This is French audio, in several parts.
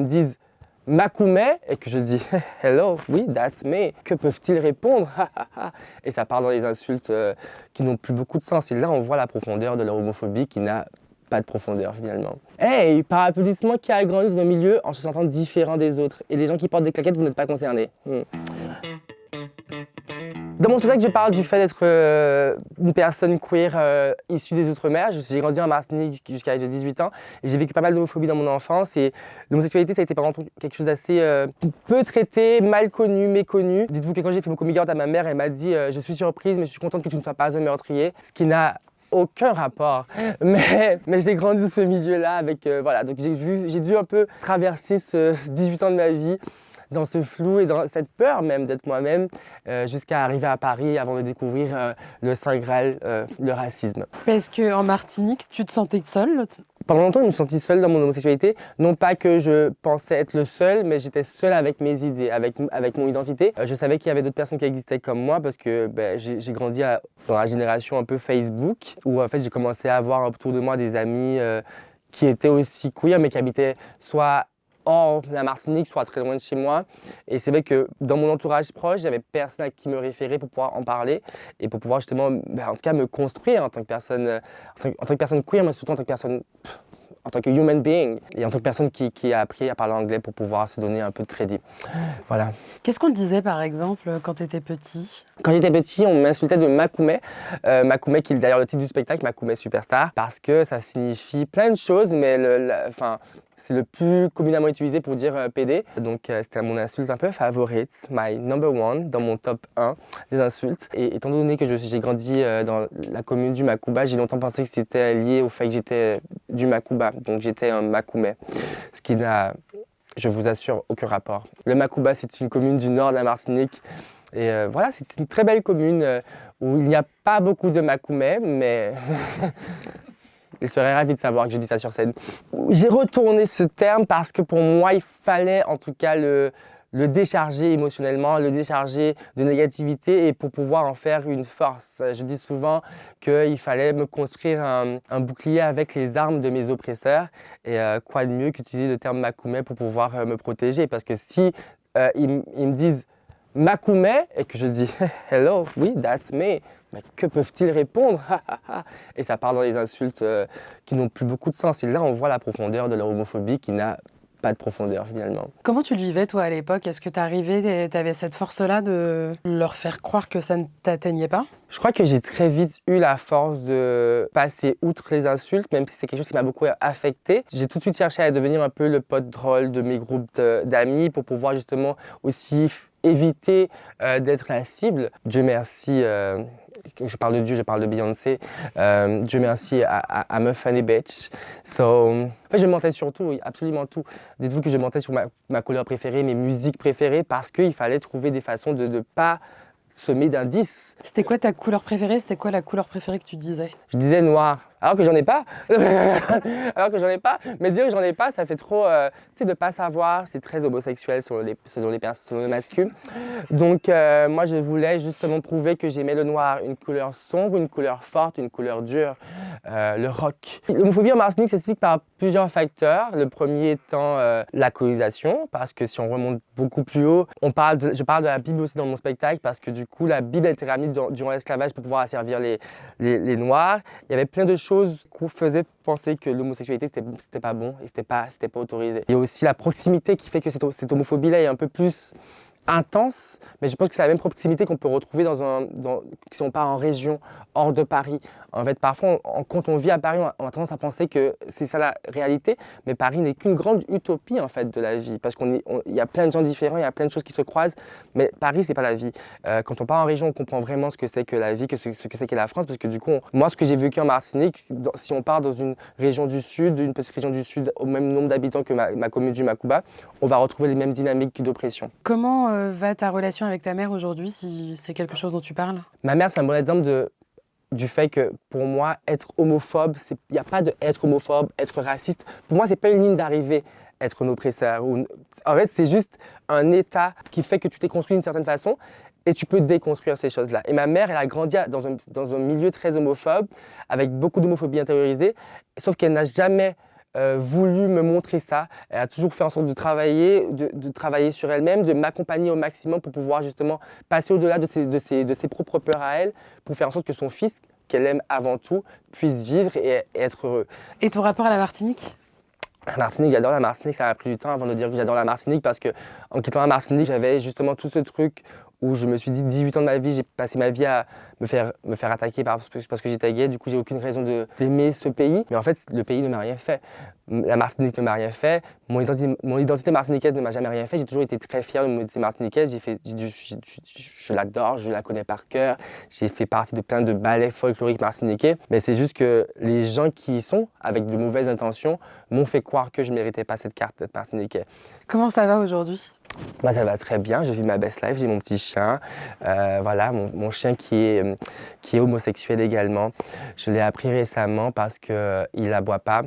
me disent Makoumet et que je dis hello, oui, that's me, que peuvent-ils répondre? Et ça part dans les insultes qui n'ont plus beaucoup de sens. Et là, on voit la profondeur de leur homophobie qui n'a pas de profondeur finalement. Hey, par applaudissement, qui a grandi dans un milieu en se sentant différent des autres. Et les gens qui portent des claquettes, vous n'êtes pas concernés. Dans mon spectacle, je parle du fait d'être une personne queer issue des Outre-mer. J'ai grandi en Martinique jusqu'à l'âge de 18 ans et j'ai vécu pas mal d'homophobie dans mon enfance. Et l'homosexualité, ça a été par exemple quelque chose d'assez peu traité, mal connu, méconnu. Dites-vous que quand j'ai fait mon coming out à ma mère, elle m'a dit je suis surprise, mais je suis contente que tu ne sois pas un meurtrier. Ce qui n'a aucun rapport. Mais j'ai grandi dans ce milieu-là avec, voilà. Donc j'ai dû un peu traverser ce 18 ans de ma vie dans ce flou et dans cette peur même d'être moi-même jusqu'à arriver à Paris avant de découvrir le Saint Graal, le racisme. Parce qu'en Martinique, tu te sentais seule? Pendant longtemps, je me sentis seule dans mon homosexualité. Non pas que je pensais être le seul, mais j'étais seule avec mes idées, avec mon identité. Je savais qu'il y avait d'autres personnes qui existaient comme moi parce que j'ai grandi dans la génération un peu Facebook, où en fait j'ai commencé à avoir autour de moi des amis qui étaient aussi queer, mais qui habitaient soit hors la Martinique, soit très loin de chez moi. Et c'est vrai que dans mon entourage proche, j'avais personne à qui me référer pour pouvoir en parler et pour pouvoir justement, en tout cas, me construire en tant que personne, en tant que personne queer, mais surtout en tant que personne, en tant que human being et en tant que personne qui a appris à parler anglais pour pouvoir se donner un peu de crédit. Voilà. Qu'est-ce qu'on te disait par exemple quand tu étais petit? Quand j'étais petit, on m'insultait de Makoumet. Makoumet qui est d'ailleurs le titre du spectacle, Makoumet Superstar, parce que ça signifie plein de choses, mais c'est le plus communément utilisé pour dire PD. Donc c'était mon insulte un peu favorite, my number one, dans mon top 1 des insultes. Et étant donné que j'ai grandi dans la commune du Makouba, j'ai longtemps pensé que c'était lié au fait que j'étais du Makouba. Donc j'étais un Makoumet, ce qui n'a, je vous assure, aucun rapport. Le Makouba, c'est une commune du nord de la Martinique. Et voilà, c'est une très belle commune où il n'y a pas beaucoup de Makoumet, mais je serais ravi de savoir que je dis ça sur scène. J'ai retourné ce terme parce que pour moi, il fallait en tout cas le décharger émotionnellement, le décharger de négativité et pour pouvoir en faire une force. Je dis souvent qu'il fallait me construire un bouclier avec les armes de mes oppresseurs et quoi de mieux qu'utiliser le terme Makoumet pour pouvoir me protéger. Parce que si ils me disent Makoumet et que je dis hello, oui, that's me, mais que peuvent-ils répondre? Et ça part dans les insultes qui n'ont plus beaucoup de sens. Et là, on voit la profondeur de leur homophobie qui n'a pas de profondeur finalement. Comment tu le vivais toi à l'époque? Est-ce que tu arrivais, tu avais cette force-là de leur faire croire que ça ne t'atteignait pas? Je crois que j'ai très vite eu la force de passer outre les insultes, même si c'est quelque chose qui m'a beaucoup affecté. J'ai tout de suite cherché à devenir un peu le pote drôle de mes groupes d'amis pour pouvoir justement aussi éviter d'être la cible. Dieu merci, je parle de Dieu, je parle de Beyoncé. Dieu merci à me funny bitch. En fait, je mentais sur tout, absolument tout. Dites-vous que je mentais sur ma couleur préférée, mes musiques préférées, parce qu'il fallait trouver des façons de ne pas semer d'indices. C'était quoi ta couleur préférée? C'était quoi la couleur préférée que tu disais? Je disais noir, alors que j'en ai pas. Alors que j'en ai pas. Mais dire que j'en ai pas, ça fait trop, tu sais, de pas savoir. C'est très homosexuel selon les masculins. Donc, moi, je voulais justement prouver que j'aimais le noir, une couleur sombre, une couleur forte, une couleur dure, le rock. L'homophobie en Martinique s'explique par plusieurs facteurs. Le premier étant la colonisation, parce que si on remonte beaucoup plus haut, je parle de la Bible aussi dans mon spectacle, parce que du coup, la Bible a été ramenée durant l'esclavage pour pouvoir asservir les Noirs. Il y avait plein de choses qui faisaient penser que l'homosexualité, c'était pas bon et c'était pas autorisé. Il y a aussi la proximité qui fait que cette homophobie-là est un peu plus intense, mais je pense que c'est la même proximité qu'on peut retrouver si on part en région, hors de Paris. En fait, parfois, quand on vit à Paris, on a tendance à penser que c'est ça la réalité, mais Paris n'est qu'une grande utopie en fait de la vie, parce qu'il y a plein de gens différents, il y a plein de choses qui se croisent, mais Paris, c'est pas la vie. Quand on part en région, on comprend vraiment ce que c'est que la vie, ce que c'est que la France, parce que du coup, moi, ce que j'ai vécu en Martinique, si on part dans une région du Sud, une petite région du Sud, au même nombre d'habitants que ma commune du Makouba, on va retrouver les mêmes dynamiques d'oppression. Comment va ta relation avec ta mère aujourd'hui, si c'est quelque chose dont tu parles? Ma mère, c'est un bon exemple du fait que pour moi, être homophobe, il n'y a pas de être homophobe, être raciste. Pour moi, c'est pas une ligne d'arrivée, être un oppresseur. En fait, c'est juste un état qui fait que tu t'es construit d'une certaine façon et tu peux déconstruire ces choses-là. Et ma mère, elle a grandi dans un milieu très homophobe, avec beaucoup d'homophobie intériorisée, sauf qu'elle n'a jamais voulu me montrer ça. Elle a toujours fait en sorte de travailler sur elle-même, de m'accompagner au maximum pour pouvoir justement passer au-delà de ses propres peurs à elle, pour faire en sorte que son fils, qu'elle aime avant tout, puisse vivre et être heureux. Et ton rapport à la Martinique? La Martinique, j'adore la Martinique, ça a pris du temps avant de dire que j'adore la Martinique parce que en quittant la Martinique, j'avais justement tout ce truc où je me suis dit 18 ans de ma vie, j'ai passé ma vie à me faire attaquer parce que j'étais gay, du coup j'ai aucune raison d'aimer ce pays. Mais en fait, le pays ne m'a rien fait. La Martinique ne m'a rien fait, mon identité martiniquaise ne m'a jamais rien fait. J'ai toujours été très fier de mon identité martiniquaise, je l'adore, je la connais par cœur. J'ai fait partie de plein de ballets folkloriques martiniquais. Mais c'est juste que les gens qui y sont, avec de mauvaises intentions, m'ont fait croire que je ne méritais pas cette carte d'être martiniquais. Comment ça va aujourd'hui? Moi, ça va très bien, je vis ma best life, j'ai mon petit chien, voilà, mon chien qui est homosexuel également. Je l'ai appris récemment parce qu'il ne aboie pas,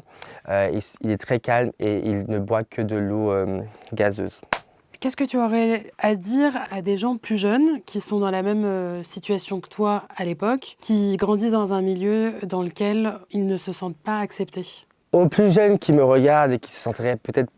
il est très calme et il ne boit que de l'eau gazeuse. Qu'est-ce que tu aurais à dire à des gens plus jeunes qui sont dans la même situation que toi à l'époque, qui grandissent dans un milieu dans lequel ils ne se sentent pas acceptés? Aux plus jeunes qui me regardent et qui se sentiraient peut-être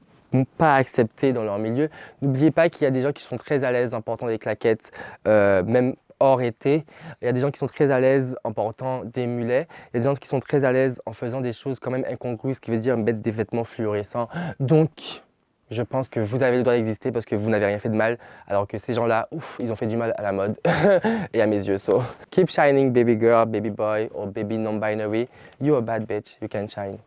pas acceptés dans leur milieu, n'oubliez pas qu'il y a des gens qui sont très à l'aise en portant des claquettes, même hors été. Il y a des gens qui sont très à l'aise en portant des mulets. Il y a des gens qui sont très à l'aise en faisant des choses quand même incongrues, ce qui veut dire mettre des vêtements fluorescents. Donc, je pense que vous avez le droit d'exister parce que vous n'avez rien fait de mal, alors que ces gens-là, ils ont fait du mal à la mode et à mes yeux. So, keep shining, baby girl, baby boy, or baby non-binary. You're a bad bitch, you can shine.